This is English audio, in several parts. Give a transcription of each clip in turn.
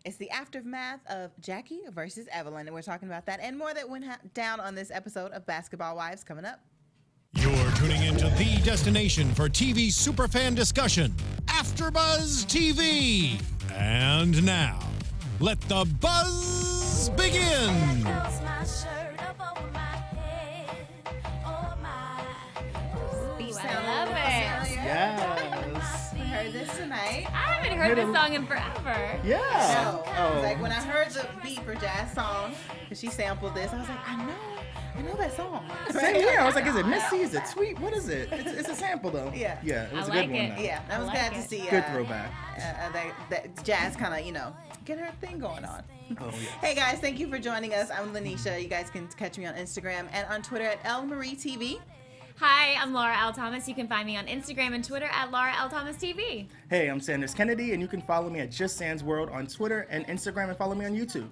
It's the aftermath of Jackie versus Evelyn, and we're talking about that and more that went down on this episode of Basketball Wives coming up. You're tuning into the destination for TV superfan discussion, AFTERBUZZ TV. And now, let the buzz begin. Yes. We heard this tonight. I haven't heard this song in forever. Yeah. No. Like when I heard the beat for Jazz song, because she sampled this, I was like, I know that song. Same here. I was like, is it Missy? Is it Sweet? What is it? It's a sample though. Yeah. Yeah, it was I a like good one. it. Though. Yeah, I was glad to see. Good throwback. That Jazz kind of, get her thing going on. Oh, yeah. Hey guys, thank you for joining us. I'm Lynneisha. You guys can catch me on Instagram and on Twitter at LMarieTV. Hi, I'm Laura L. Thomas. You can find me on Instagram and Twitter at Laura L. Thomas TV. Hey, I'm Sanders Kennedy, and you can follow me at Just Sans World on Twitter and Instagram, and follow me on YouTube.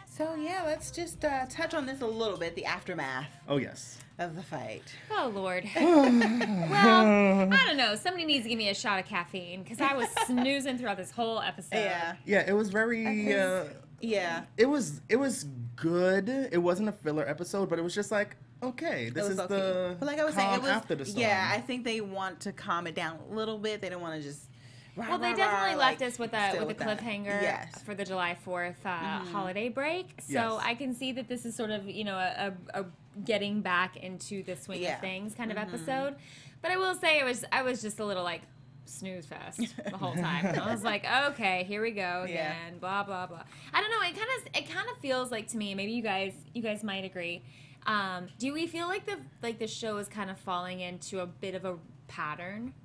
So yeah, let's just touch on this a little bit, the aftermath Oh, yes. of the fight. Oh, Lord. Well, I don't know. Somebody needs to give me a shot of caffeine because I was snoozing throughout this whole episode. Yeah. Yeah, it was very... Yeah. It was good. It wasn't a filler episode, but it was just like, okay, this is okay. the But like I was saying, calm it was, after the storm. yeah, I think they want to calm it down a little bit. They don't want to just... Well, they definitely left us with a cliffhanger Yes. for the July 4th holiday break. So Yes. I can see that this is sort of, a getting back into the swing of things kind of episode. But I will say I was just a little like snooze fest the whole time. I was like, okay, here we go again, blah blah blah. I don't know. It kind of feels like to me. Maybe you guys might agree. Do we feel like the show is kind of falling into a bit of a pattern?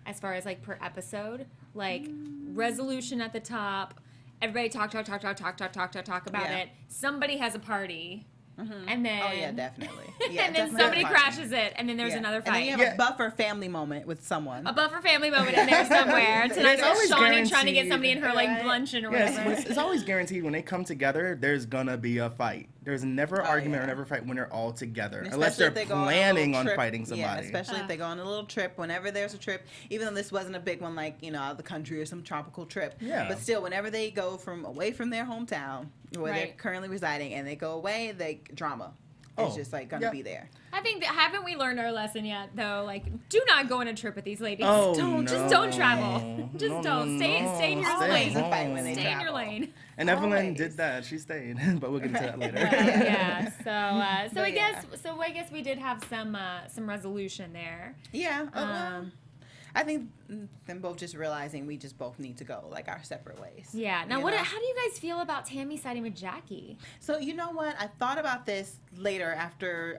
As far as like per episode, like resolution at the top, everybody talk about it. Somebody has a party, and then definitely. and then somebody crashes it, and then there's another fight. And then you have a buffer family moment with someone. A buffer family moment in there somewhere. Tonight always it's Shawnee trying to get guaranteed. somebody in her like luncheon or whatever. Yes, it's always guaranteed when they come together, there's gonna be a fight. There's never argument or never fight when they're all together. Unless they're planning on fighting somebody. Yeah, especially if they go on a little trip. Whenever there's a trip, even though this wasn't a big one like, out of the country or some tropical trip. Yeah. But still, whenever they go away from their hometown, where they're currently residing, and they go away, drama. It's just like gonna be there. I think haven't we learned our lesson yet though? Like, do not go on a trip with these ladies. Just don't travel. Just don't. Stay in your lane. Stay in your lane. And Evelyn did that. She stayed, but we'll get into that later. Yeah. So I guess we did have some resolution there. Yeah. I think them both just realizing we just both need to go like our separate ways. Yeah. Now, how do you guys feel about Tammy siding with Jackie? So you know what? I thought about this later after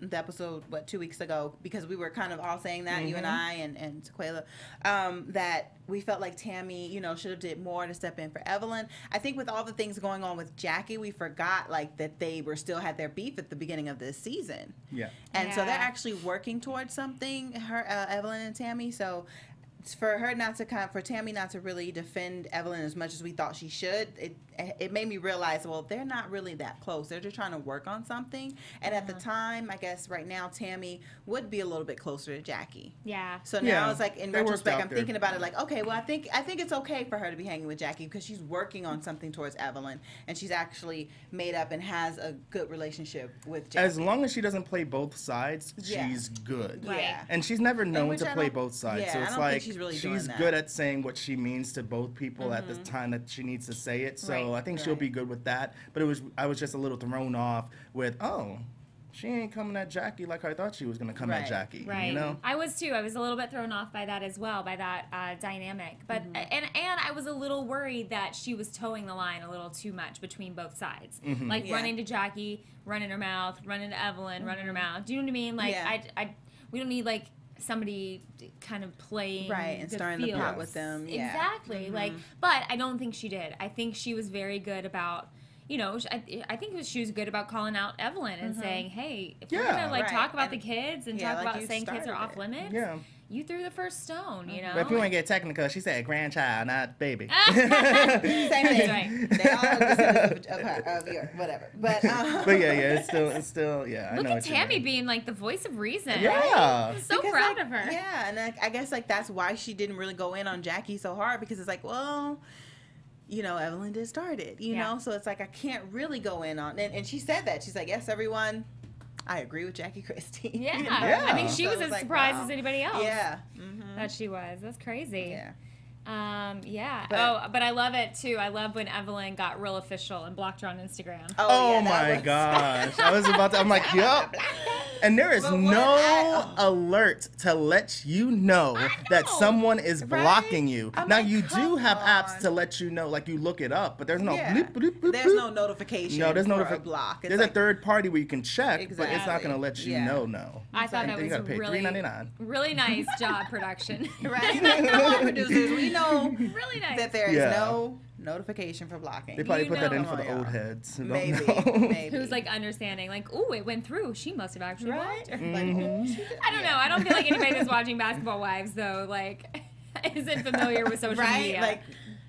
the episode 2 weeks ago, because we were kind of all saying that, you and I and Sequela, that we felt like Tammy, should have did more to step in for Evelyn. I think with all the things going on with Jackie, we forgot like that they still had their beef at the beginning of this season. Yeah. And so they're actually working towards something, Evelyn and Tammy. So for Tammy not to really defend Evelyn as much as we thought she should, it made me realize, well, they're not really that close. They're just trying to work on something. And at the time, I guess right now, Tammy would be a little bit closer to Jackie. Yeah. So now it's like in retrospect, I'm thinking about it like, okay, well, I think it's okay for her to be hanging with Jackie because she's working on something towards Evelyn, and she's actually made up and has a good relationship with Jackie. As long as she doesn't play both sides, she's good. Right. Yeah. And she's never known to play both sides. Yeah, so it's I don't like think she's really doing that. good at saying what she means to both people at the time that she needs to say it. So I think she'll be good with that. But I was just a little thrown off with, she ain't coming at Jackie like I thought she was going to come at Jackie. Right. I was too. I was a little bit thrown off by that as well, by that dynamic. But and I was a little worried that she was towing the line a little too much between both sides. Like running to Jackie, running her mouth, running to Evelyn, running her mouth. Do you know what I mean? Like we don't need like somebody kind of playing and stirring the pot with them. Exactly. Like, but I don't think she did. I think she was very good about, I think she was good about calling out Evelyn and saying, hey, if we're gonna talk about the kids and talk about saying kids are off limits, you threw the first stone, But if you want to get technical, she said grandchild, not baby. Same thing. Right. They all are descendants of her, of your, whatever. But it's still, I Look know at Tammy being like the voice of reason. Yeah. I'm so proud of her. Yeah, and I guess like that's why she didn't really go in on Jackie so hard, because it's like, well, you know, Evelyn did start it, you know? So it's like, I can't really go in on, and she said that. She's like, yes, everyone, I agree with Jackie Christie. Yeah. You know? I mean, she So was it's as surprised as anybody else. Yeah. That she was. That's crazy. Yeah. But I love it too. I love when Evelyn got real official and blocked her on Instagram. Oh my gosh. I was about to, I'm like, yup. And there is no alert to let you know that someone is blocking you. Now, you do have apps to let you know, like you look it up, but there's no bloop, bloop, bloop, There's no notification. No, there's no block. There's like, a third party where you can check, but it's not going to let you know. I thought that was you gotta pay really, $3.99. really nice job, production. Right? Come on, producers. We know really nice. that there is no notification for blocking. They probably put that in for the old heads. Maybe. Who's like understanding, like, oh, it went through. She must have actually blocked her. Like, I don't know. I don't feel like anybody that's watching Basketball Wives, though, like, isn't familiar with social media. Like,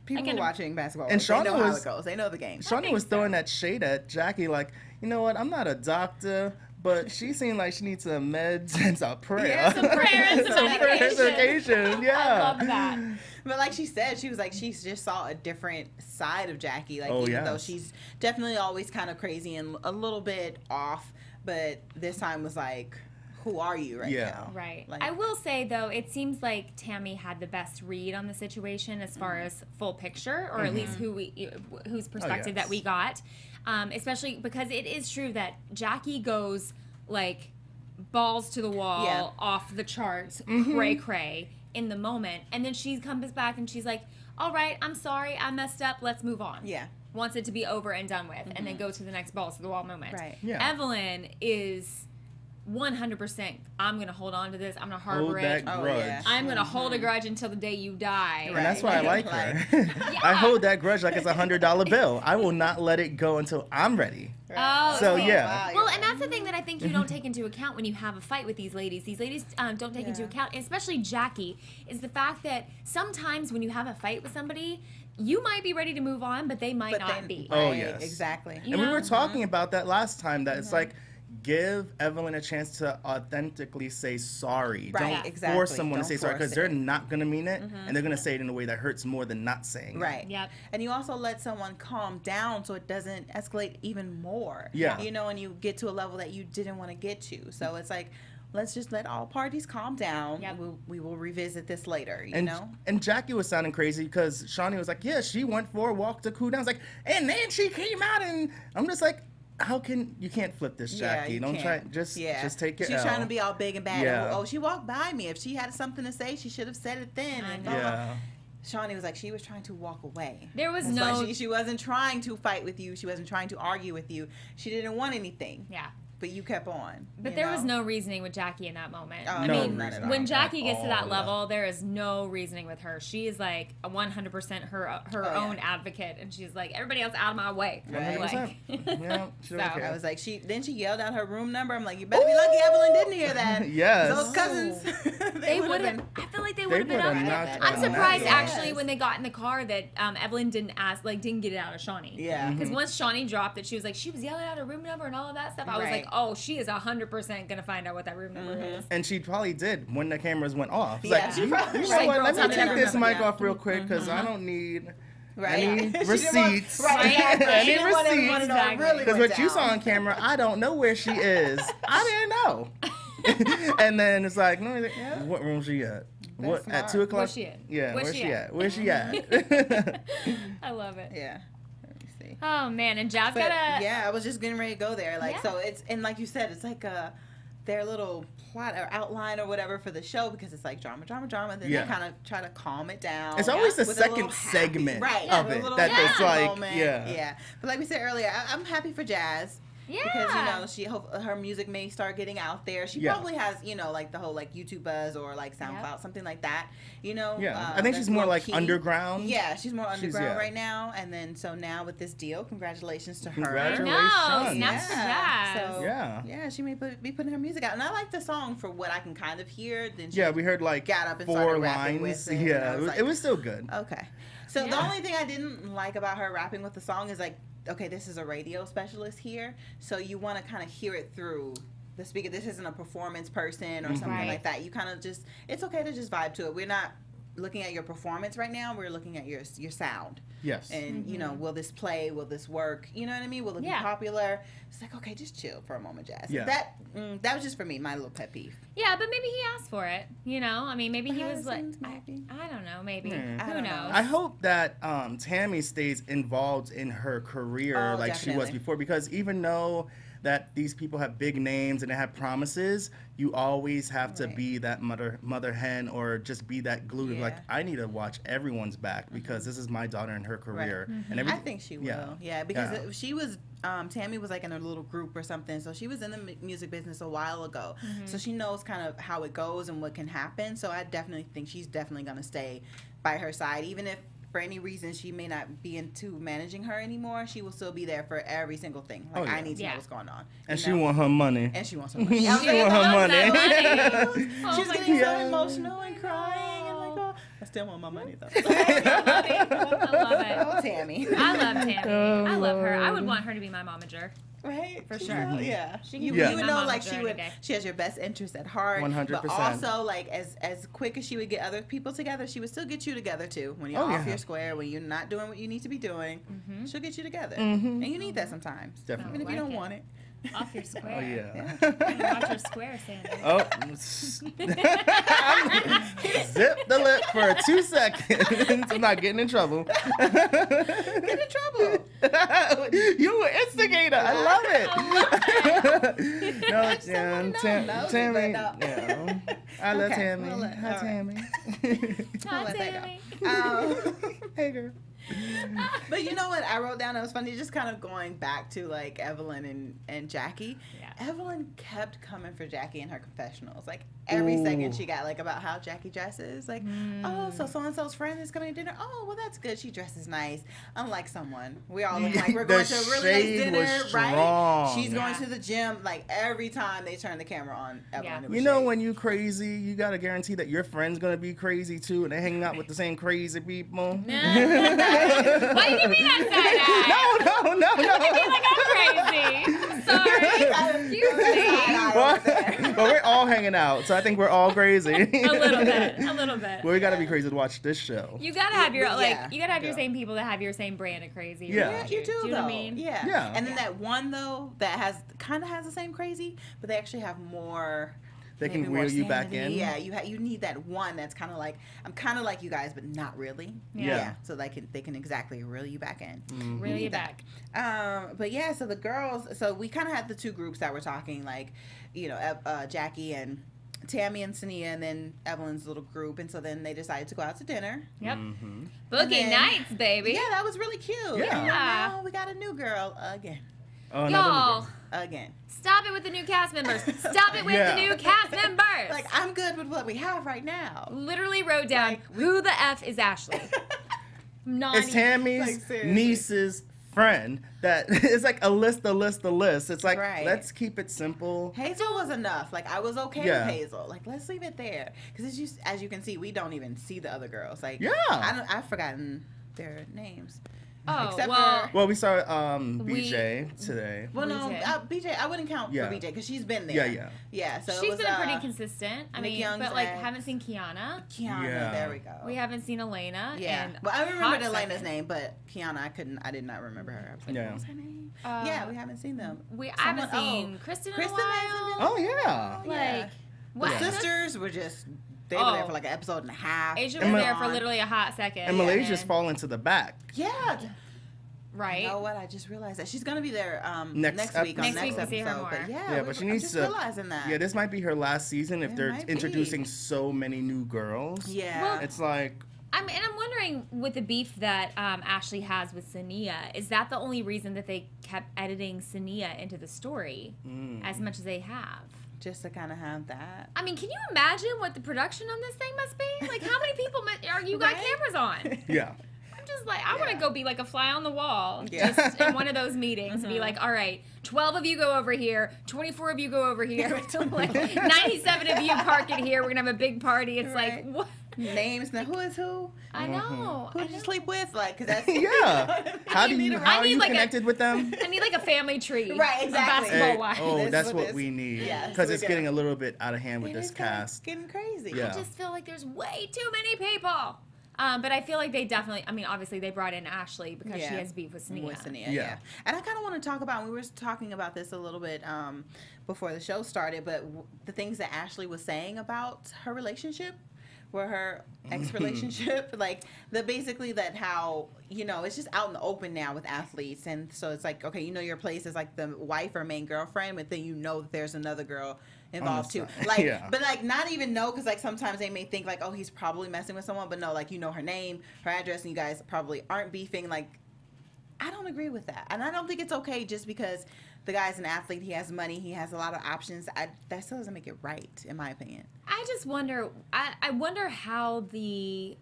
people watching Basketball Wives, And they know how it goes. They know the game. Shawnee was throwing that shade at Jackie, like, you know what, I'm not a doctor, but she seemed like she needs some meds and some prayer. Yeah, some prayer and some medication. Yeah. I love that. But like she said, she was like, she just saw a different side of Jackie. Like, even though she's definitely always kind of crazy and a little bit off, but this time was like, who are you right now? Right. Like, I will say, though, it seems like Tammy had the best read on the situation as far as full picture, or at least whose perspective that we got. Especially because it is true that Jackie goes, like, balls to the wall, off the charts, cray-cray in the moment. And then she comes back and she's like, all right, I'm sorry, I messed up, let's move on. Yeah. Wants it to be over and done with, and then go to the next balls to the wall moment. Right. Yeah. Evelyn is 100%, I'm going to hold on to this. I'm going to harbor hold that it. grudge. I'm going to hold a grudge until the day you die. And that's why I like her. I hold that grudge like it's a $100 bill. I will not let it go until I'm ready. Oh, so okay. yeah. Well, and that's the thing that I think you don't take into account when you have a fight with these ladies. These ladies don't take into account, especially Jackie, is the fact that sometimes when you have a fight with somebody, you might be ready to move on, but they might not be. Oh, yes. Exactly. And we were talking about that last time, that it's like, give Evelyn a chance to authentically say sorry. Right, Don't force someone to say sorry, because they're not going to mean it, and they're going to say it in a way that hurts more than not saying it. Right. Yep. And you also let someone calm down so it doesn't escalate even more. Yeah. You know, and you get to a level that you didn't want to get to. So it's like, let's just let all parties calm down. Yep. We will revisit this later, you know? And Jackie was sounding crazy because Shawnee was like, yeah, she went for a walk to cool down. It's like, and then she came out, and I'm just like, you can't flip this, Jackie. Don't try, just take it. She's trying to be all big and bad. Yeah. Oh, she walked by me. If she had something to say, she should have said it then. And blah, blah. Shawnee was like, she was trying to walk away. There was she wasn't trying to fight with you. She wasn't trying to argue with you. She didn't want anything. Yeah. But you kept on. But there was no reasoning with Jackie in that moment. Oh, I no mean, reasoning when Jackie gets to that level, there is no reasoning with her. She is like a 100% her own advocate, and she's like, everybody else out of my way. Right. Like, yeah, she don't care. I was like, she yelled out her room number. I'm like, you better be lucky Evelyn didn't hear that. Yes. Those cousins, they would have. I feel like they would have been up. I'm surprised actually when they got in the car that Evelyn didn't get it out of Shawnee. Yeah. Because once Shawnee dropped it, she was like, she was yelling out her room number and all of that stuff. I was like, oh, she is 100% gonna find out what that room number is. And she probably did when the cameras went off. It's Yeah. like, She you know probably what? Let girl, me tell take me this that mic off real quick because I don't need any She didn't want- receipts. Right. Any She didn't want everyone to know Exactly. really Because went what you down. saw on camera, I don't know where she is. I didn't know. And then it's like, no, what room she at? What smart. at 2 o'clock? Where's she at? Yeah, Where's where's she she at? at? Where's she at? I love it. Yeah. Let me see. Oh man, and Jazz But, got a yeah, I was just getting ready to go there. Like, Yeah. so it's, and like you said, it's like their little plot or outline or whatever for the show, because it's like drama. Then they kind of try to calm it down. It's always the with a little second happy- segment right, of with a it little that it's happy like, moment. yeah. But like we said earlier, I'm happy for Jazz. Yeah. Because, you know, her music may start getting out there. She probably has, you know, like the whole like YouTube buzz or like SoundCloud, something like that. You know? Yeah. I think she's more like underground. Yeah, she's more underground right now. And then so now with this deal, congratulations to her. Congratulations. No, snaps to Jazz. So, Yeah, she may be putting her music out. And I like the song for what I can kind of hear. Then she we heard like got up and 4 started rapping lines. with it. Yeah, Like, it was still good. okay. So the only thing I didn't like about her rapping with the song is like, okay, this is a radio specialist here, so you want to kind of hear it through the speaker. This isn't a performance person or something like that. You kind of just, it's okay to just vibe to it. We're not looking at your performance right now. We're looking at your sound. Yes. And, you know, will this play? Will this work? You know what I mean? Will it be popular? It's like, okay, just chill for a moment, Jazz. Yeah. That was just for me, my little pet peeve. Yeah, but maybe he asked for it. You know? I mean, maybe he was like, I don't know, maybe. Who knows? I hope that Tammy stays involved in her career like definitely. she was before, because even though that these people have big names and they have promises, you always have to be that mother hen, or just be that glue. Like, I need to watch everyone's back because this is my daughter and her career. And I think she will. Yeah, because she was Tammy was like in a little group or something, so she was in the music business a while ago, so she knows kind of how it goes and what can happen. So I definitely think she's definitely gonna stay by her side, even if for any reason she may not be into managing her anymore. She will still be there for every single thing. Like, I need to know what's going on. And she want her money. And she wants her money. She want her money. She's getting so emotional and crying and like, oh, I still want my money though. I love it. Oh, Tammy. I love Tammy. I love her. I would want her to be my momager. Right, for sure. Yeah, you would know like she has your best interest at heart. 100%. But also, like, as quick as she would get other people together, she would still get you together too. When you're off your square, when you're not doing what you need to be doing, she'll get you together, and you need that sometimes, definitely. even if you don't want it. Off your square. Oh yeah. Watch your square, Sandy. Oh, zip the lip for 2 seconds. I'm not getting in trouble. Get in trouble. You were instigator. I love it. No, Tammy. Yeah. I love Tammy. Hi, Tammy. Hi, Tammy. Hey, girl. But you know what I wrote down? It was funny, just kind of going back to like Evelyn and Jackie. Yeah. Evelyn kept coming for Jackie in her confessionals. Like every second she got like about how Jackie dresses. Like, oh, so and so's friend is coming to dinner. Oh, well, that's good. She dresses nice. Unlike someone, we all look like we're going to a really nice dinner, right? She's going to the gym. Like every time they turn the camera on, Evelyn. You know, when you crazy, you gotta guarantee that your friend's gonna be crazy too, and they hanging out with the same crazy people. Why do you give me that side eye? No. You feel like I'm crazy. Sorry. Excuse me. But we're all hanging out, so I think we're all crazy. A little bit. Well, we gotta be crazy to watch this show. You gotta have your you gotta have your same people that have your same brand of crazy. Yeah, you do. Do you know what I mean? Yeah. And then that one though that kind of has the same crazy, but they actually have more. They can reel you back in. Yeah, you need that one that's kind of like, I'm kind of like you guys, but not really. Yeah. So they can exactly reel you back in. Reel you back. But yeah, so the girls, so we kind of had the two groups that were talking, like, you know, Jackie and Tammy and Sania, and then Evelyn's little group, and so then they decided to go out to dinner. Yep. Boogie nights, baby. Yeah, that was really cute. Yeah. And now we got a new girl again. Oh, y'all. Again. Stop it with the new cast members. Stop it with the new cast members. Like, I'm good with what we have right now. Literally wrote down, who the F is Ashley? It's Tammy's niece's friend. That it's like a list. It's like, let's keep it simple. Hazel was enough. Like, I was okay with Hazel. Like, let's leave it there. Because as you can see, we don't even see the other girls. Like, I've forgotten their names. Oh, well, we saw BJ today. Well, no, BJ, I wouldn't count for BJ because she's been there. Yeah. So she's been pretty consistent. I mean, but like, haven't seen Kiana. There we go. We haven't seen Elena. Yeah. And well, I remembered Elena's name, but Kiana, I did not remember her. I was like, what was her name? Yeah, we haven't seen them. I haven't seen Kristen in a while. Oh yeah. Like, what? The sisters were just. They were there for like an episode and a half. Asia was there for literally a hot second. And Malaysia's falling to the back. Yeah. Right. You know what? I just realized that she's gonna be there next week on next episode. See her more. But but she needs to. Realizing that. Yeah, this might be her last season if they're introducing so many new girls. Yeah. Well, it's like. I'm wondering with the beef that Ashley has with Sania, is that the only reason that they kept editing Sania into the story as much as they have? Just to kind of have that. I mean, can you imagine what the production on this thing must be? Like, how many people are you got cameras on? Yeah. I'm just like, I want to go be like a fly on the wall just in one of those meetings and be like, all right, 12 of you go over here, 24 of you go over here, like 97 of you park it here. We're going to have a big party. It's like, what? names. Now, who is who? I know. Who did you sleep with? Like, cause that's Yeah. How are you connected with them? I need like a family tree. Right, exactly. Basketball wives. Oh, that's what we need. Yes, Because it's getting a little bit out of hand with this cast. Getting crazy. Yeah. I just feel like there's way too many people. But I feel like they definitely, I mean, obviously they brought in Ashley because she has beef with Sania. Yeah. And I kind of want to talk about, we were talking about this a little bit before the show started, but the things that Ashley was saying about her relationship, or her ex-relationship, like basically that how, you know, it's just out in the open now with athletes. And so it's like, okay, you know, your place is like the wife or main girlfriend, but then you know that there's another girl involved too. Like, but like not even know, because like sometimes they may think like, oh, he's probably messing with someone, but no, like, you know her name, her address, and you guys probably aren't beefing. Like, I don't agree with that. And I don't think it's okay just because the guy's an athlete, he has money, he has a lot of options. That still doesn't make it right, in my opinion. I just wonder, I wonder how this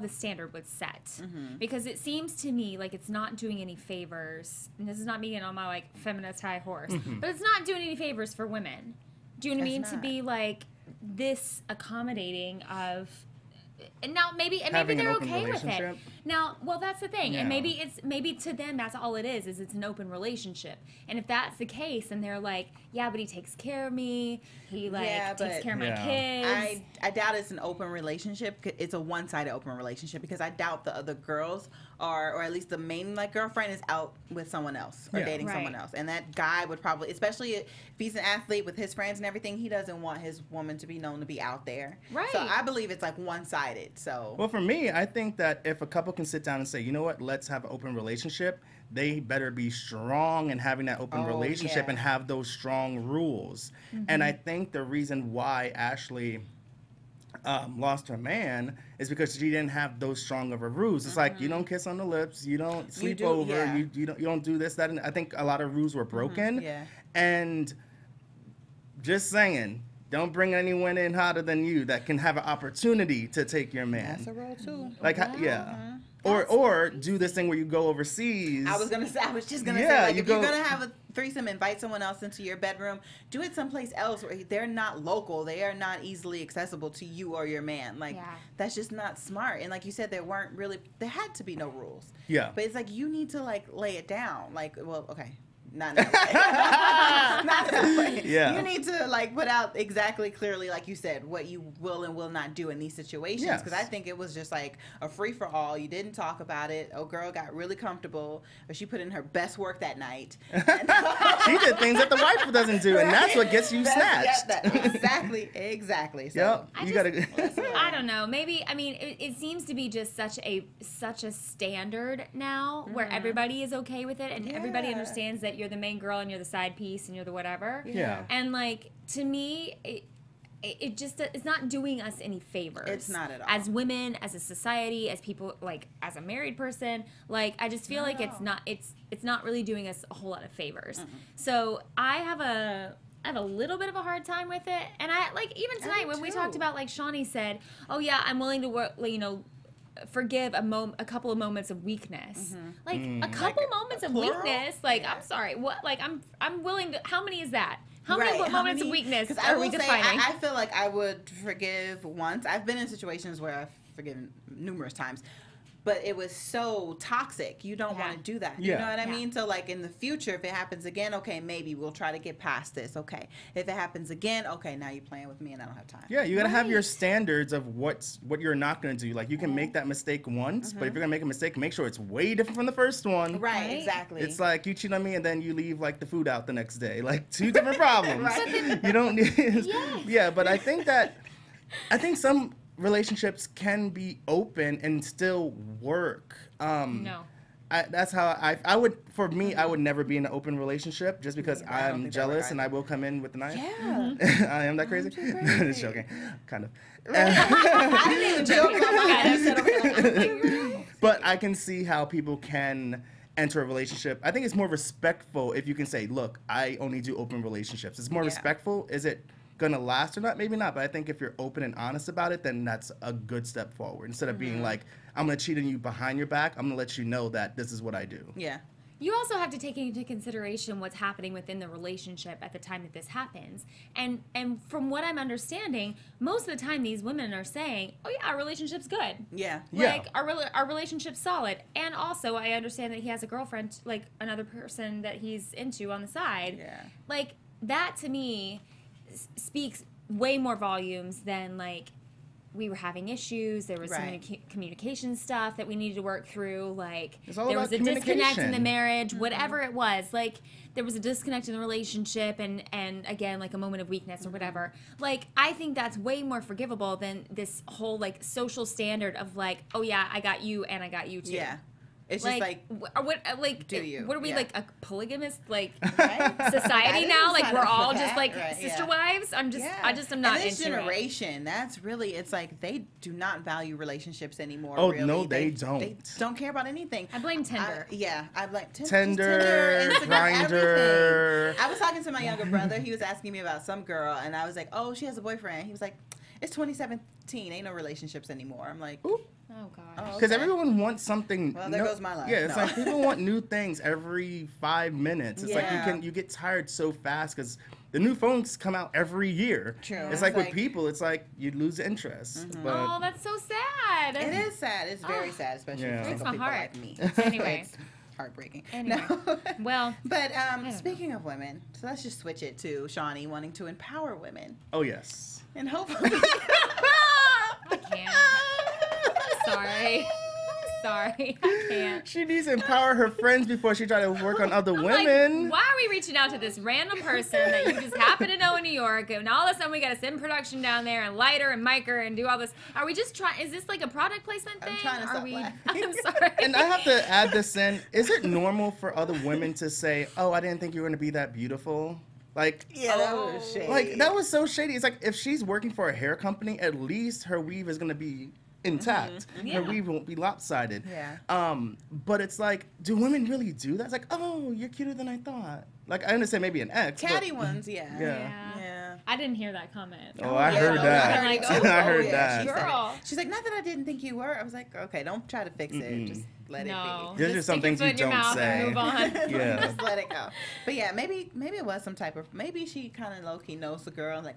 standard was set, because it seems to me like it's not doing any favors, and this is not me getting on my like feminist high horse, but it's not doing any favors for women. Do you know what I mean? To be like this accommodating of, and now maybe they're okay with it. Now, well, that's the thing, and maybe to them that's all it is it's an open relationship. And if that's the case, and they're like, yeah, but he takes care of me, he takes care of my kids. I doubt it's an open relationship. It's a one-sided open relationship, because I doubt the other girls are, or at least the main like girlfriend is out with someone else or dating someone else. And that guy would probably, especially if he's an athlete with his friends and everything, he doesn't want his woman to be known to be out there. Right. So I believe it's like one-sided. So well, for me, I think that if a couple can sit down and say, you know what, let's have an open relationship, they better be strong in having that open relationship and have those strong rules. And I think the reason why Ashley lost her man is because she didn't have those strong of a rules. It's like, you don't kiss on the lips, you don't sleep over, you don't do this, that, and I think a lot of rules were broken. And just saying, don't bring anyone in hotter than you that can have an opportunity to take your man. That's a role too. Like, or do this thing where you go overseas. I was just gonna say, like, if you're gonna have a threesome, invite someone else into your bedroom, do it someplace else where they're not local, they are not easily accessible to you or your man. Like, that's just not smart. And like you said, there had to be no rules. Yeah. But it's like, you need to like lay it down. Like, well, okay. Not that way. Not that way. Yeah. You need to like put out exactly clearly, like you said, what you will and will not do in these situations. Because I think it was just like a free for all. You didn't talk about it. Oh, girl got really comfortable, or she put in her best work that night. She did things that the wife doesn't do, and that's what gets you snatched. Exactly. So you gotta. I don't know. Maybe, I mean, it seems to be just such a standard now where everybody is okay with it, and everybody understands that you're the main girl and you're the side piece and you're the whatever. Yeah. And like, to me, it just, it's not doing us any favors. It's not at all. As women, as a society, as people, like as a married person, like I just feel like it's not really doing us a whole lot of favors. So I have a little bit of a hard time with it. And I like, even tonight when we talked about, like Shawnee said, oh yeah, I'm willing to work, you know, forgive a couple of moments of weakness. Like a couple moments of weakness, like I'm sorry, what, like I'm willing to, how many is that? How many moments of weakness are we defining? I feel like I would forgive once. I've been in situations where I've forgiven numerous times, but it was so toxic. You don't want to do that. You know what I mean? So like in the future, if it happens again, okay, maybe we'll try to get past this. Okay. If it happens again, okay, now you're playing with me and I don't have time. Yeah, you gotta have your standards of what you're not gonna do. Like you can make that mistake once, but if you're gonna make a mistake, make sure it's way different from the first one. Right, exactly. It's like you cheat on me and then you leave like the food out the next day. Like two different problems. You don't need but I think some relationships can be open and still work. No. That's how I would, for me, I would never be in an open relationship just because I'm jealous and I will come in with the knife. Yeah. I am that crazy? Just joking. Kind of. I didn't even joke about my But I can see how people can enter a relationship. I think it's more respectful if you can say, look, I only do open relationships. It's more respectful. Is it gonna last or not? Maybe not, but I think if you're open and honest about it, then that's a good step forward. Instead of being like, I'm gonna cheat on you behind your back, I'm gonna let you know that this is what I do. Yeah. you also have to take into consideration what's happening within the relationship at the time that this happens. And from what I'm understanding, most of the time these women are saying, oh yeah, our relationship's good. Yeah. Like, our relationship's solid. And also, I understand that he has a girlfriend, like, another person that he's into on the side. Yeah. Like, that to me speaks way more volumes than, like, we were having issues. There was some communication stuff that we needed to work through. Like, there was a disconnect in the marriage, whatever it was. Like, there was a disconnect in the relationship and again, like a moment of weakness or whatever. Like, I think that's way more forgivable than this whole, like, social standard of, like, oh, yeah, I got you and I got you too. Yeah. It's just like what like do you? What are we, like a polygamous like society now? Like we're all just like sister wives. I just am not and this into generation. That's really, it's like they do not value relationships anymore. Oh really. no, they don't. They don't care about anything. I blame Tinder. I blame Tinder, Grindr. I was talking to my younger brother. He was asking me about some girl, and I was like, "Oh, she has a boyfriend." He was like, "It's 2017. Ain't no relationships anymore." I'm like, "Ooh." Oh gosh. Because everyone wants something. Well, there goes my life. Yeah, it's like people want new things every 5 minutes. It's like you get tired so fast because the new phones come out every year. True. It's like with people, it's like you lose interest. But Oh, that's so sad. It is sad. It's very sad, especially for breaks single my people heart. like me. Anyway. It's heartbreaking. Anyway. No. Well. But speaking of women, so let's just switch it to Shawnee wanting to empower women. oh yes. And hopefully. I can't. Sorry. Sorry, I can't. She needs to empower her friends before she tries to work on other I'm women. like, why are we reaching out to this random person that you just happen to know in New York, and all of a sudden we got to send production down there and light her and mic her and do all this? Are we just trying? Is this like a product placement thing? I'm trying to stop laughing. I'm sorry. And I have to add this in. Is it normal for other women to say, "Oh, I didn't think you were going to be that beautiful"? Like, Yeah, that was shady. like that was so shady. It's like if she's working for a hair company, at least her weave is going to be intact. Her weave won't be lopsided. Yeah. But it's like, do women really do that? It's like, oh, you're cuter than I thought. Like, I understand maybe an ex. Catty ones, yeah. Yeah. I didn't hear that comment. Oh, I heard that. I'm like, I heard that. She said it. Girl. She's like, not that I didn't think you were. I was like, okay, don't try to fix it. Just let it be. There's just some things you don't say. Move on. Yeah. Just let it go. But yeah, maybe it was some type of, maybe she kind of low-key knows the girl. Like,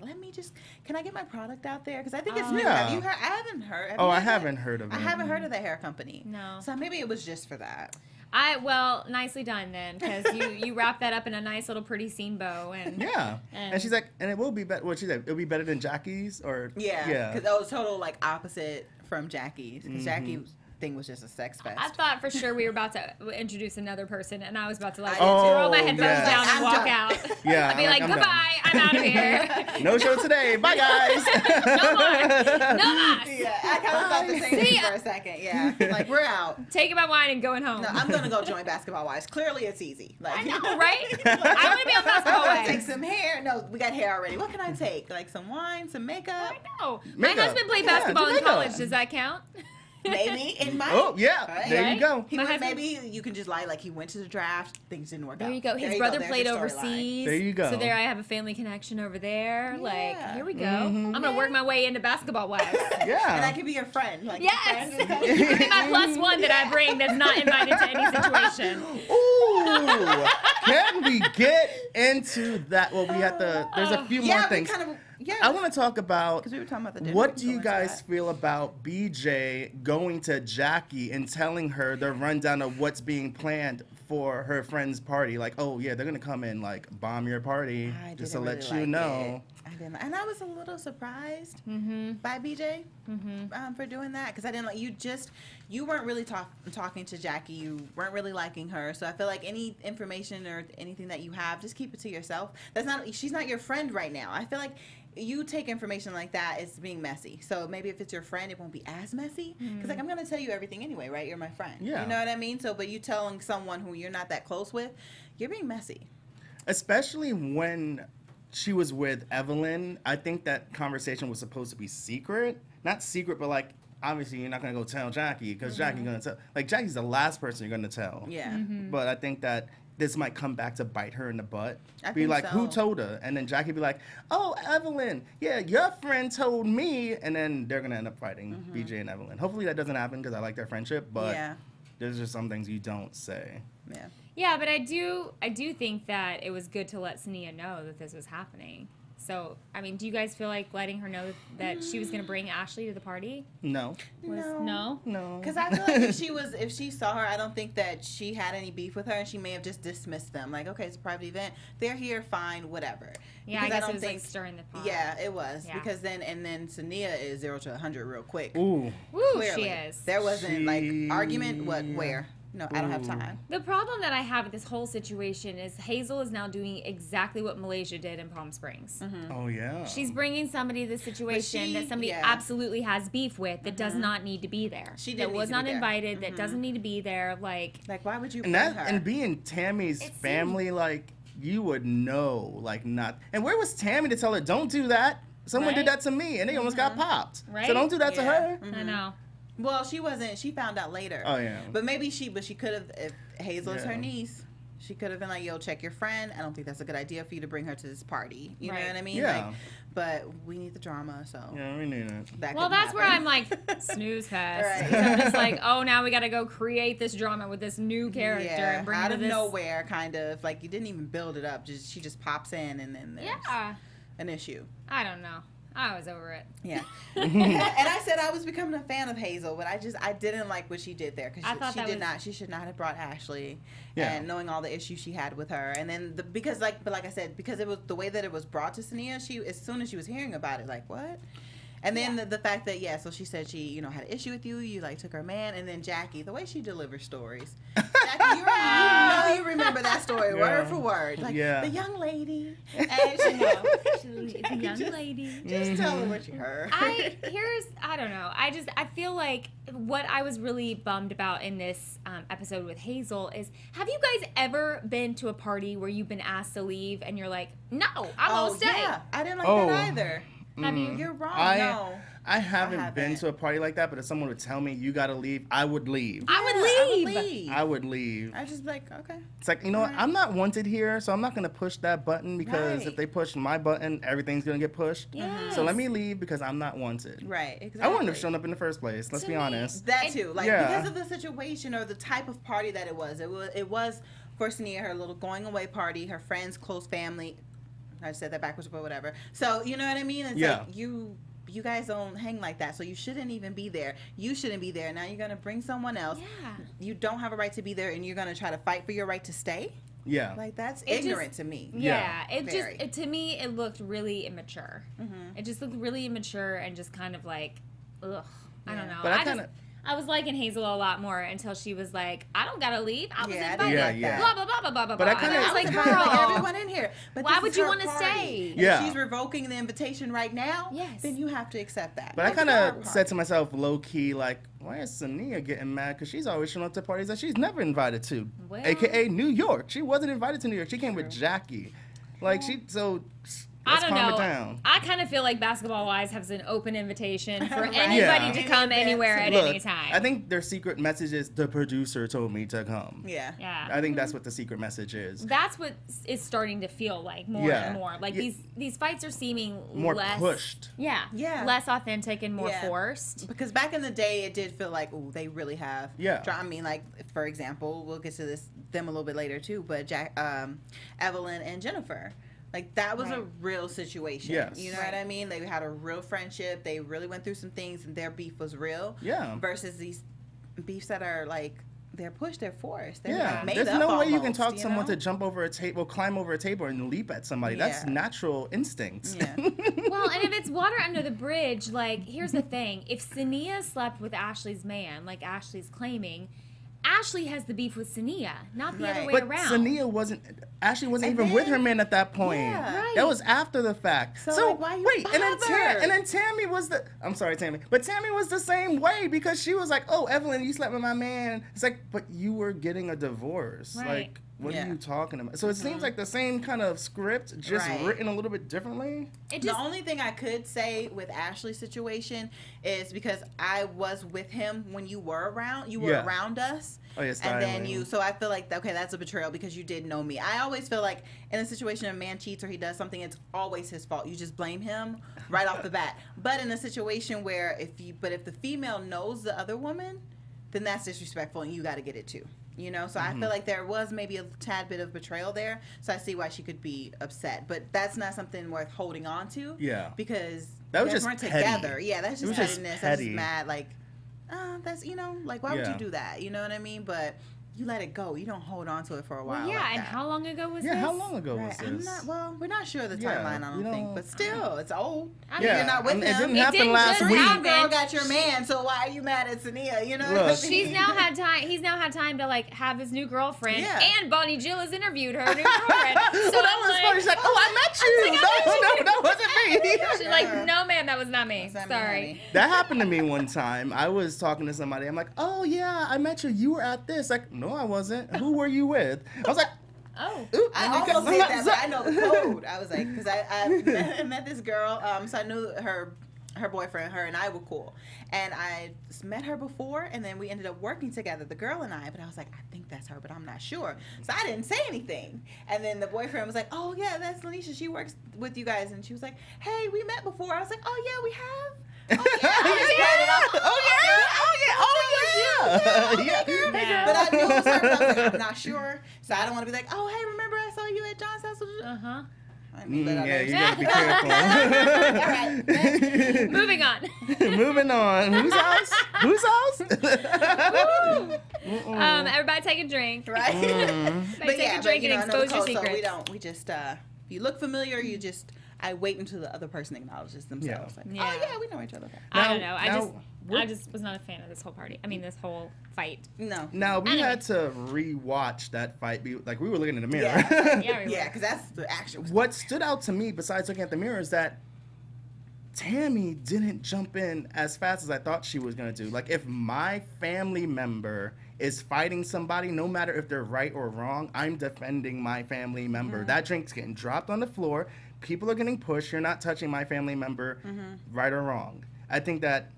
can I get my product out there? Because I think it's new. Yeah. Have you heard? I haven't heard. I haven't heard of it. I haven't heard of the hair company. No. So maybe it was just for that. Well, nicely done then, because you wrap that up in a nice little pretty scene bow, and yeah. And she's like, and it will be better. What she said, it'll be better than Jackie's, or yeah, because it was total like opposite from Jackie's. Because Jackie's thing was just a sex fest. I thought for sure we were about to introduce another person, and I was about to like Oh, roll my headphones down and walk out. Yeah, I'd be like, goodbye, I'm out of here. No show today. Bye, guys. No more. No more. Yeah, I kind of thought the same thing for a second. Yeah, like we're out. Taking my wine and going home. No, I'm gonna go join Basketball Wives. Clearly, it's easy. Like, I know, right? I want to be on Basketball I'm gonna take Wives. some hair. No, we got hair already. What can I take? Like some wine, some makeup. I know. Makeup. My husband played Yeah, basketball do in makeup. college. Does that count? Maybe it might. Oh, yeah. Right? There Right? you go. He My was, husband- maybe you can just lie like he went to the draft, things didn't work out. There you go. His brother played overseas. There you go. So there I have a family connection over there. Like, Yeah. here we go. I'm going to work my way into Basketball Wives. Yeah. And I could be your friend. Like, Yes! your friend You can be my plus one that I bring that's not invited to any situation. Ooh. Can we get into that? Well, we have to. There's a few more yeah, things. we kind of. Yeah. I want to talk about, because we were talking about the dinner. what do you guys feel about BJ going to Jackie and telling her the rundown of what's being planned for her friend's party? Like, oh yeah, they're gonna come and like bomb your party, just to let you know. I didn't, and I was a little surprised by BJ for doing that, because I didn't like you weren't really talking to Jackie, you weren't really liking her, so I feel like any information or anything that you have, just keep it to yourself. She's not your friend right now. I feel like you take information like that, it's being messy. So maybe if it's your friend, it won't be as messy. Because like, I'm going to tell you everything anyway, right? You're my friend. Yeah. You know what I mean? So, but you telling someone who you're not that close with, you're being messy. Especially when she was with Evelyn, I think that conversation was supposed to be secret. Not secret, but like, obviously you're not going to go tell Jackie, because Jackie's going to tell. Like, Jackie's the last person you're going to tell. Yeah. But I think that this might come back to bite her in the butt. Be think like, so. who told her? And then Jackie be like, oh, Evelyn. Yeah, your friend told me. And then they're going to end up fighting, BJ and Evelyn. Hopefully that doesn't happen, because I like their friendship. But Yeah. there's just some things you don't say. Yeah. Yeah, but I do think that it was good to let Sania know that this was happening. So, I mean, do you guys feel like letting her know that she was going to bring Ashley to the party? No. No? Because I feel like if she saw her, I don't think that she had any beef with her, and she may have just dismissed them. Like, okay, it's a private event. They're here, fine, whatever. Yeah, because I guess it was like stirring the pot. Yeah, it was. Yeah. Because then Sania is 0 to 100 real quick. Ooh. Woo, Clearly. she is. There wasn't like argument. What? Where? No, I don't have time. The problem that I have with this whole situation is Hazel is now doing exactly what Malaysia did in Palm Springs. Mm-hmm. Oh, yeah. She's bringing somebody to the situation that somebody absolutely has beef with that does not need to be there. She that was not invited, that doesn't need to be there. Like why would you and bring that her? and being Tammy's family, like you would know, like not. And where was Tammy to tell her don't do that? Someone did that to me, and they almost got popped. Right? So don't do that to her. I know. Well, she wasn't. She found out later. Oh yeah. But she could have. If Hazel is her niece, she could have been like, "Yo, check your friend. I don't think that's a good idea for you to bring her to this party." You know what I mean? Yeah. Like, but we need the drama, so. Yeah, we need it. That's where I'm like snooze fest. Right. I'm just like, oh, now we got to go create this drama with this new character and bring out her of this nowhere, kind of like you didn't even build it up. She just pops in, and then there's an issue. I don't know. I was over it. Yeah. And I said I was becoming a fan of Hazel, but I didn't like what she did there because she should not have brought Ashley. Yeah. And knowing all the issues she had with her, and then like I said, because it was the way that it was brought to Sania, as soon as she was hearing about it, like what? And then the fact that so she said she had an issue with you like took her man, and then Jackie, the way she delivers stories, Jackie, you remember that story word for word, like the young lady, and the young lady. Just tell her what you heard. I don't know. I feel like what I was really bummed about in this episode with Hazel is, have you guys ever been to a party where you've been asked to leave and you're like, no, I'm gonna stay? Yeah, I didn't like that either. Have you? You're wrong. I haven't been to a party like that, but if someone would tell me you gotta leave, I would leave. I would leave. I just like, okay. It's like, what? I'm not wanted here, so I'm not gonna push that button because if they push my button, everything's gonna get pushed. Yes. So let me leave because I'm not wanted. Right, exactly. I wouldn't have shown up in the first place. Let's be honest. That too, because of the situation or the type of party that it was. It was for Sania, her little going away party, her friends, close family. I said that backwards, but whatever. So, you know what I mean? It's like, you guys don't hang like that, so you shouldn't even be there. You shouldn't be there. Now you're going to bring someone else. Yeah. You don't have a right to be there, and you're going to try to fight for your right to stay? Yeah. Like, that's ignorant to me. Yeah. To me, it looked really immature. Mm-hmm. It just looked really immature and just kind of like, ugh. I don't know. But I was liking Hazel a lot more until she was like, I don't gotta leave. I was invited. Blah, blah, blah, blah, blah, blah. But I was like, girl, like everyone in here. But why would you want to stay? Yeah. If she's revoking the invitation right now, then you have to accept that. But I kind of said to myself, low key, like, why is Sania getting mad? Because she's always showing up to parties that she's never invited to. Well, AKA New York. She wasn't invited to New York. She came with Jackie. Like, I don't know. Down. I kind of feel like Basketball Wives has an open invitation for anybody to come anywhere at any time. I think their secret message is the producer told me to come. Yeah. I think that's what the secret message is. That's what it's starting to feel like more and more. Like these fights are seeming more less pushed. Yeah. Less authentic and more forced. Because back in the day, it did feel like, ooh, they really have. Yeah. I mean, like, for example, we'll get to them a little bit later too, but Evelyn and Jennifer. Like, that was a real situation. Yes. You know what I mean? They had a real friendship. They really went through some things, and their beef was real. Yeah. Versus these beefs that are, like, they're pushed, they're forced. They're made There's up no way you almost, can talk someone to jump over a table, climb over a table, and leap at somebody. Yeah. That's natural instincts. Yeah. Well, and if it's water under the bridge, like, here's the thing. If Sania slept with Ashley's man, like Ashley's claiming, Ashley has the beef with Sania, not the other way around. Ashley wasn't even with her man at that point. Yeah. Right. That was after the fact. So like, why you and then Tammy was I'm sorry, Tammy. But Tammy was the same way because she was like, oh, Evelyn, you slept with my man. It's like, but you were getting a divorce. Right. Like, what are you talking about? So it seems like the same kind of script, just written a little bit differently. The only thing I could say with Ashley's situation is because I was with him when you were around. You were around us. Oh, yes, and then so I feel like, okay, that's a betrayal because you did know me. I always feel like in a situation a man cheats or he does something, it's always his fault. You just blame him right off the bat. But in a situation where if the female knows the other woman, then that's disrespectful and you got to get it too. You know, so I feel like there was maybe a tad bit of betrayal there. So I see why she could be upset, but that's not something worth holding on to. Yeah, because that was just weren't petty. Together. Yeah, that's just pettiness. That's just mad. Like, that's like, why would you do that? You know what I mean? But you let it go. You don't hold on to it for a while. Well, yeah, like and that. how long ago was this? Yeah, how long ago was this? We're not sure the timeline, I don't think. But still, it's old. I mean, yeah, you're not with him. It didn't happen last week. Your girl got your man, so why are you mad at Sania? You know what I mean? He's now had time to, like, have his new girlfriend. Yeah. And Bonnie Jill has interviewed her new girlfriend. So that was funny. She's like, oh, I met you. No, that wasn't me. She's like, no, ma'am, that was not me. Sorry. That happened to me one time. I was talking to somebody. I'm like, oh, yeah, I met you. You were at this. Like, no, I wasn't. Who were you with? I was like, oh. Oops, I almost did that, but I know the code. I was like, because I met this girl, so I knew her boyfriend, her and I were cool. And I met her before, and then we ended up working together, the girl and I. But I was like, I think that's her, but I'm not sure. So I didn't say anything. And then the boyfriend was like, oh, yeah, that's Lynneisha. She works with you guys. And she was like, hey, we met before. I was like, oh, yeah, we have. Oh, yeah. But I knew it was her, but I was like, I'm not sure. So I don't want to be like, oh, hey, remember I saw you at John's house? Uh-huh. I mean, yeah, you gotta be careful. All right, next. Moving on. Moving on. Whose house? Whose house? Everybody take a drink. Right? But take a drink and expose your secrets. So we just, if you look familiar, I wait until the other person acknowledges themselves. Yeah. Like, oh, yeah, we know each other. I don't know. I just was not a fan of this whole party. I mean, this whole fight. No. Now, we had to re-watch that fight. Like, we were looking in the mirror. Yeah, because that's the action. What stood out to me, besides looking at the mirror, is that Tammy didn't jump in as fast as I thought she was going to do. Like, if my family member is fighting somebody, no matter if they're right or wrong, I'm defending my family member. That drink's getting dropped on the floor. People are getting pushed. You're not touching my family member, right or wrong. I think that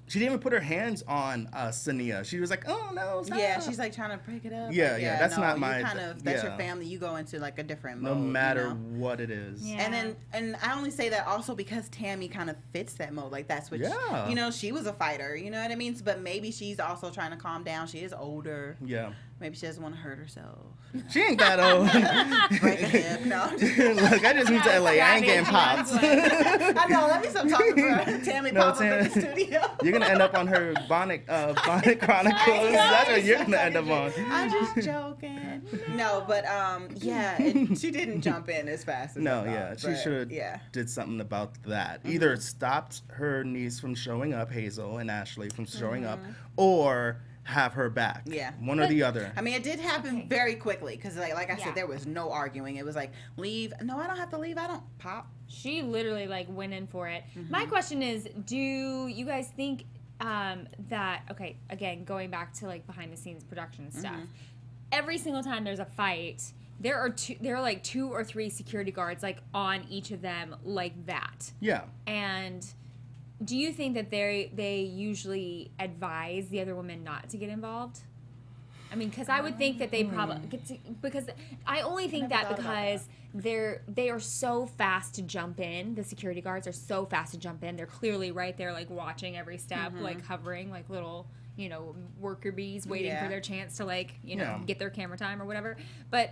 she didn't even put her hands on Sania. She was like, oh, no, stop. Yeah, she's like trying to break it up. Yeah, that's not my... That's your family. You go into like a different mode. No matter what it is. Yeah. And I only say that also because Tammy kind of fits that mode. Like that's what she was a fighter. You know what I mean? But maybe she's also trying to calm down. She is older. Yeah. Maybe she doesn't want to hurt herself. She ain't that old. Break a hip. No. Look, I just moved to LA. I ain't getting popped. I know. Let me stop talking for her. Tammy pop up in the studio. You're going to end up on her Bonnet Chronicles. That's what you're going to end up on. I'm just joking. No, but she didn't jump in as fast as I thought, she should have did something about that. Either stopped her niece from showing up, Hazel and Ashley from showing up, or have her back. Yeah. One or the other. I mean, it did happen very quickly because, like I said, there was no arguing. It was like, leave. No, I don't have to leave. I don't pop. She literally, like, went in for it. My question is, do you guys think that, okay, again, going back to, like, behind-the-scenes production stuff, every single time there's a fight, there are like 2 or 3 security guards, like, on each of them like that. Yeah. And... do you think that they usually advise the other woman not to get involved? I mean, because I would think that they probably because I only think that because they are so fast to jump in. The security guards are so fast to jump in. They're clearly right there, like watching every step, like hovering, like little worker bees waiting for their chance to get their camera time or whatever. But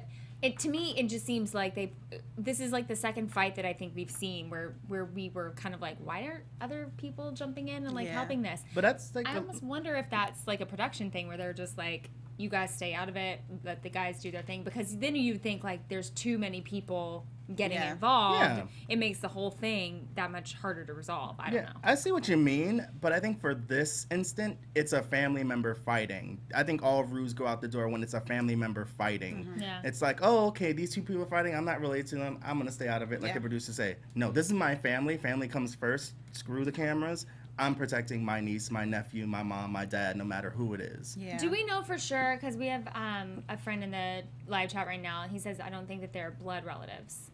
to me, it just seems like this is like the second fight that I think we've seen where we were kind of like, why aren't other people jumping in and helping this? But that's like I almost wonder if that's like a production thing where they're just like, you guys stay out of it, let the guys do their thing, because then you think like there's too many people getting involved. Yeah. It makes the whole thing that much harder to resolve. I don't know. I see what you mean, but I think for this instant, it's a family member fighting. I think all rules go out the door when it's a family member fighting. Yeah. It's like, oh, okay, these 2 people are fighting. I'm not related to them. I'm going to stay out of it, like the producers say. No, this is my family. Family comes first. Screw the cameras. I'm protecting my niece, my nephew, my mom, my dad, no matter who it is. Yeah. Do we know for sure? Because we have a friend in the live chat right now, and he says, I don't think that they're blood relatives.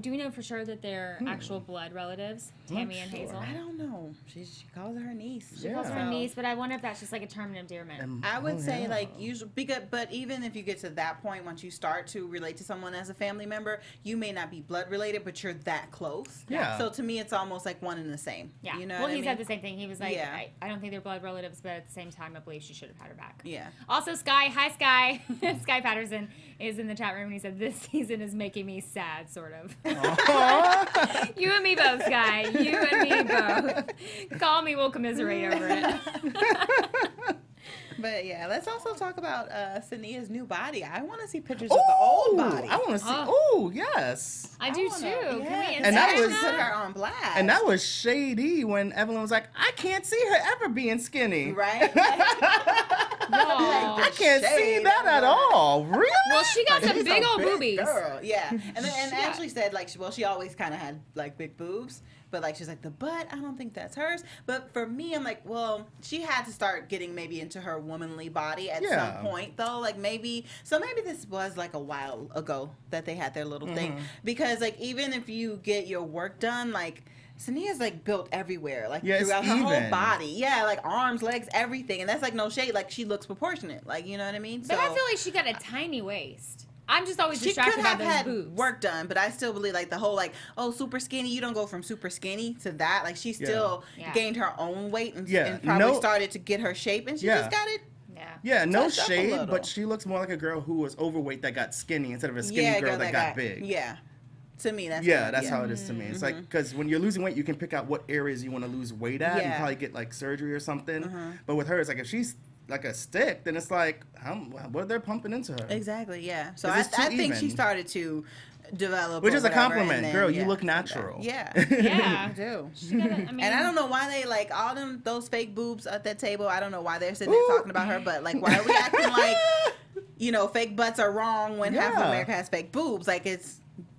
do we know for sure that they're actual blood relatives, Tammy and Hazel? I don't know. She calls her niece. She calls her niece, but I wonder if that's just like a term of endearment. I would say like usually, but even if you get to that point, once you start to relate to someone as a family member, you may not be blood related, but you're that close. Yeah. So to me, it's almost like one and the same. Yeah. You know. Well, what I he mean? said the same thing. He was like, I don't think they're blood relatives, but at the same time, I believe she should have had her back. Yeah. Also, Sky, hi Sky, Sky Patterson is in the chat room and he said this season is making me sad, sort of. You and me both, Sky. You and me both. Call me, we'll commiserate over it. But yeah, let's also talk about Sania's new body. I want to see pictures of the old body. I want to see. Oh, yes. I do too. Yeah, Can we and that was put her on blast. And that was shady when Evelyn was like, I can't see her ever being skinny. Right? I can't see that at all. Really? Well, she got some She's big a old big boobies. girl. Yeah. And Ashley said like, she always kind of had like big boobs. But like she's like the butt, I don't think that's hers. But for me, I'm like, well, she had to start getting maybe into her womanly body at some point, though. Like maybe this was like a while ago that they had their little thing, because like even if you get your work done, like Sania's like built everywhere, like throughout her whole body. Yeah, like arms, legs, everything, and that's like no shade. Like she looks proportionate, like you know what I mean. But I feel like she got a tiny waist. I'm just always distracted by those boobs. Work done, but I still believe like the whole like super skinny. You don't go from super skinny to that. Like she still gained her own weight and probably started to get her shape, and she just got it. Yeah, no shade, but she looks more like a girl who was overweight that got skinny instead of a skinny girl that got big. Yeah. To me, that's that's how it is to me. It's like, because when you're losing weight, you can pick out what areas you want to lose weight at and probably get like surgery or something. But with her, it's like if she's like a stick, then it's like, what they're pumping into her. Exactly, yeah. So I think she started to develop, which is a compliment, girl. You look natural. Yeah, yeah, you do. And I don't know why they like all those fake boobs at that table. I don't know why they're sitting there talking about her, but like, why are we acting like fake butts are wrong when half of America has fake boobs? Like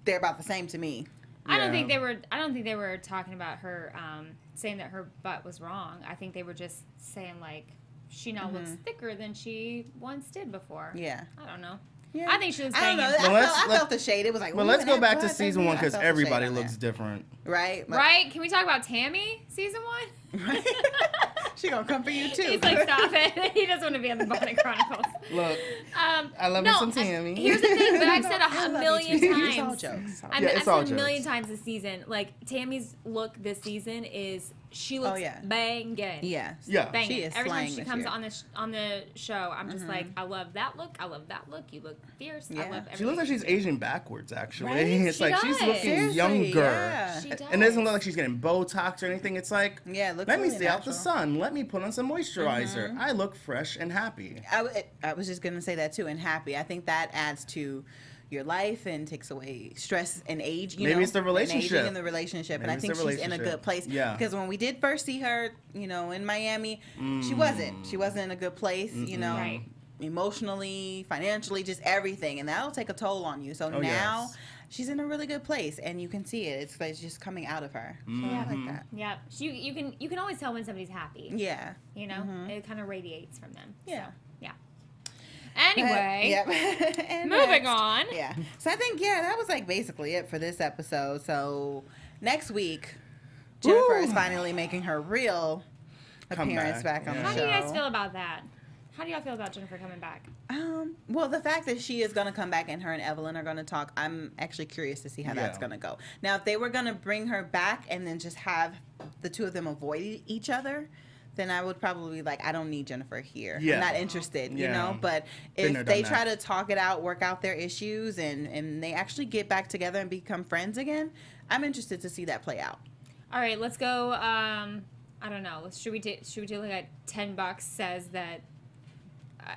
they're about the same to me. I don't think they were talking about her saying that her butt was wrong. I think they were just saying like she now looks thicker than she once did before. Yeah. I don't know. Yeah. I think she was saying I felt the shade. It was like, well, let's go back to season 1 because everybody looks different. Right? Right? Can we talk about Tammy season 1? Right. She gonna come for you too. He's like, stop it. He doesn't want to be on the Bonnet Chronicles. Look, I love me some Tammy. Here's the thing, but I've said a million times. It's all jokes. I've said a million times this season. Like Tammy's look this season is she looks banging. Yes. Yeah. Banging. She is Every time she comes year. on the show, I'm just like, I love that look. I love that look. You look fierce. I love everything. She looks like she's aging backwards, actually. Right? It's like she's looking younger. Yeah. She does. And it doesn't look like she's getting Botox or anything. It's like, it looks let me really stay out the natural. sun. Let me put on some moisturizer. I look fresh and happy. I was just gonna say that too, and happy. I think that adds to your life and takes away stress and age. Maybe it's the relationship. And aging in the relationship. Maybe and I think she's in a good place. Yeah. Because when we did first see her, in Miami, she wasn't. She wasn't in a good place, Right. Emotionally, financially, just everything. And that'll take a toll on you. So now she's in a really good place, and you can see it. It's just coming out of her. So I like that. Yeah. So you can always tell when somebody's happy. Yeah. It kind of radiates from them. Yeah. So, yeah. Anyway, and moving on. Yeah. So I think, that was like basically it for this episode. So next week, Jennifer is finally making her real appearance back on the show. How do you guys feel about that? How do y'all feel about Jennifer coming back? Well, the fact that she is going to come back and her and Evelyn are going to talk, I'm actually curious to see how that's going to go. Now, if they were going to bring her back and then just have the two of them avoid each other, then I would probably be like, I don't need Jennifer here. I'm not interested, you know? But if they try to talk it out, work out their issues, and they actually get back together and become friends again, I'm interested to see that play out. All right, let's go. I don't know. Should we do like a $10 says that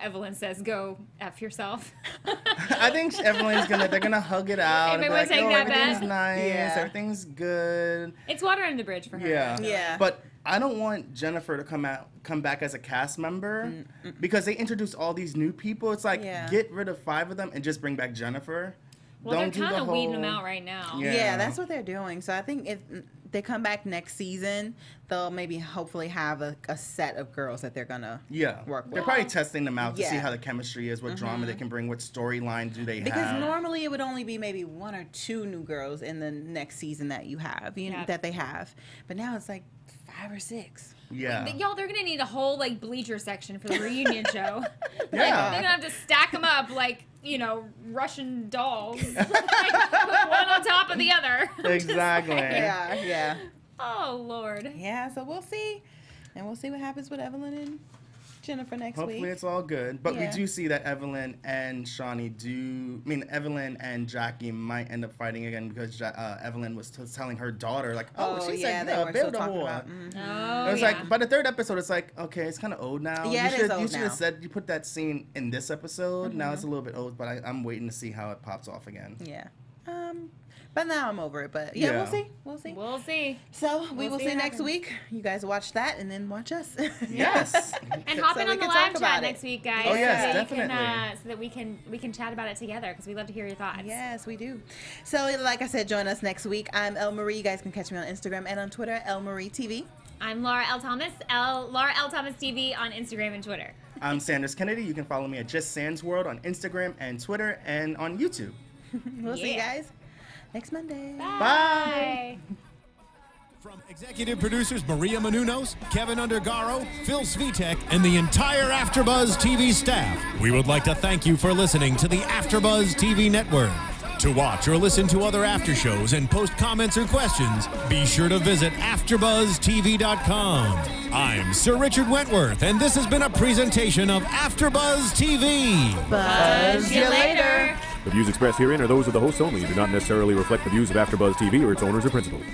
Evelyn says go F yourself? I think they're gonna hug it out. Everybody like, take that everything's bet? nice, everything's good. It's water under the bridge for her. Yeah. But I don't want Jennifer to come back as a cast member because they introduced all these new people. It's like get rid of 5 of them and just bring back Jennifer. Well, they're kind of weeding them out right now. Yeah, that's what they're doing. So I think they come back next season, they'll maybe hopefully have a set of girls that they're gonna work with. They're probably testing them out to see how the chemistry is, what drama they can bring, what storyline do they have. Because normally it would only be maybe 1 or 2 new girls in the next season that you have, that they have. But now it's like 5 or 6. Yeah. Y'all, they're going to need a whole, like, bleacher section for the reunion show. Like, Yeah. they're going to have to stack them up like, you know, Russian dolls. Like, one on top of the other. Exactly. Yeah. Oh, Lord. Yeah, so we'll see. And we'll see what happens with Evelyn and Jennifer next week. Hopefully it's all good. But we do see that Evelyn and Evelyn and Jackie might end up fighting again because Evelyn was telling her daughter, like, she's like, build a whore. Oh, It was like, by the 3rd episode, it's like, okay, it's kind of old now. Yeah, you should have said, you put that scene in this episode. Now it's a little bit old, but I'm waiting to see how it pops off again. Yeah. But now I'm over it. But we'll see. We'll see. So we will see next week. You guys watch that and then watch us. Yes. And hop in So on we the can live talk chat about it. next week, guys. Oh, yes, so definitely. So that we can chat about it together because we love to hear your thoughts. Yes, we do. So like I said, join us next week. I'm Elle Marie. You guys can catch me on Instagram and on Twitter, Elle Marie TV. I'm Laura L. Thomas, Laura L. Thomas TV on Instagram and Twitter. I'm Sanders Kennedy. You can follow me at Just Sans World on Instagram and Twitter and on YouTube. We'll see you guys next Monday. Bye. From executive producers Maria Menounos, Kevin Undergaro, Phil Svitek, and the entire AfterBuzz TV staff, we would like to thank you for listening to the AfterBuzz TV network. To watch or listen to other after shows and post comments or questions, be sure to visit AfterBuzzTV.com. I'm Sir Richard Wentworth, and this has been a presentation of AfterBuzz TV. Buzz you later. The views expressed herein are those of the hosts only and do not necessarily reflect the views of AfterBuzz TV or its owners or principals.